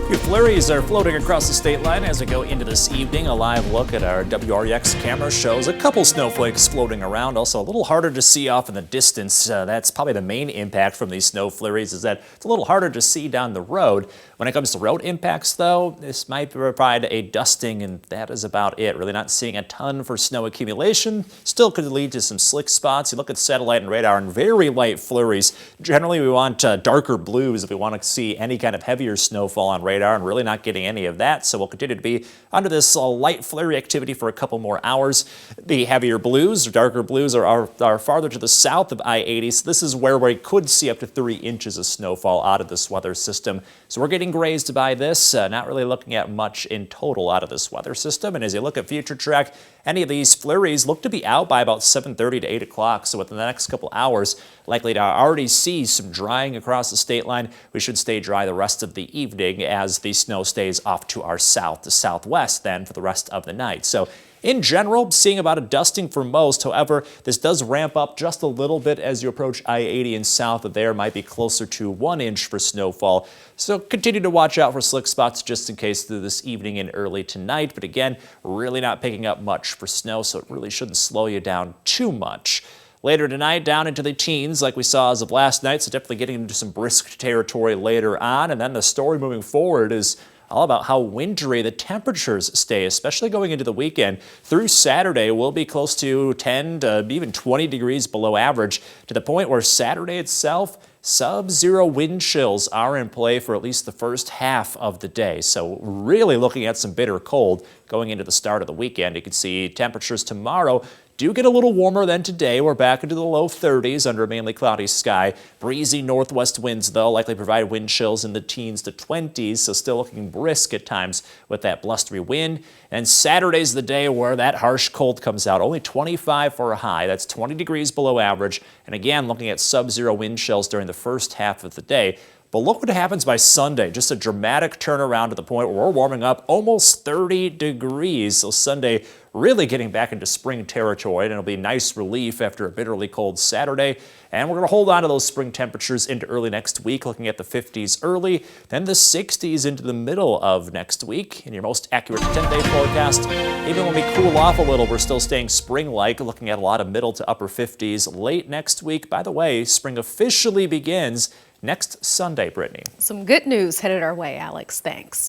Few flurries are floating across the state line as we go into this evening. A live look at our WREX camera shows a couple snowflakes floating around. Also a little harder to see off in the distance. That's probably the main impact from these snow flurries, is that it's a little harder to see down the road. When it comes to road impacts, though, this might provide a dusting, and that is about it. Really not seeing a ton for snow accumulation. Still could lead to some slick spots. You look at satellite and radar and very light flurries. Generally, we want darker blues if we want to see any kind of heavier snowfall on radar, and really not getting any of that. So we'll continue to be under this light flurry activity for a couple more hours. The heavier blues or darker blues are farther to the south of I-80. So this is where we could see up to 3 inches of snowfall out of this weather system. So we're getting grazed by this, not really looking at much in total out of this weather system. And as you look at future track, any of these flurries look to be out by about 7:30 to 8 o'clock. So within the next couple hours, likely to already see some drying across the state line. We should stay dry the rest of the evening as the snow stays off to our south to southwest then for the rest of the night. So in general, seeing about a dusting for most. However, this does ramp up just a little bit as you approach I-80 and south of there. Might be closer to 1 inch for snowfall. So continue to watch out for slick spots just in case through this evening and early tonight. But again, really not picking up much for snow, so it really shouldn't slow you down too much. Later tonight, down into the teens like we saw as of last night, so definitely getting into some brisk territory later on. And then the story moving forward is all about how wintry the temperatures stay, especially going into the weekend. Through Saturday, we'll be close to 10 to even 20 degrees below average, to the point where Saturday itself, sub-zero wind chills are in play for at least the first half of the day. So really looking at some bitter cold going into the start of the weekend. You can see temperatures tomorrow do get a little warmer than today. We're back into the low 30s under a mainly cloudy sky. Breezy northwest winds, though, likely provide wind chills in the teens to 20s, so still looking brisk at times with that blustery wind. And Saturday's the day where that harsh cold comes out. Only 25 for a high. That's 20 degrees below average. And again, looking at sub-zero wind chills during the first half of the day. But look what happens by Sunday. Just a dramatic turnaround to the point where we're warming up almost 30 degrees. So Sunday really getting back into spring territory, and it'll be nice relief after a bitterly cold Saturday. And we're going to hold on to those spring temperatures into early next week, looking at the 50s early, then the 60s into the middle of next week. In your most accurate 10-day forecast, even when we cool off a little, we're still staying spring-like, looking at a lot of middle to upper 50s late next week. By the way, spring officially begins next Sunday, Brittany. Some good news headed our way, Alex. Thanks.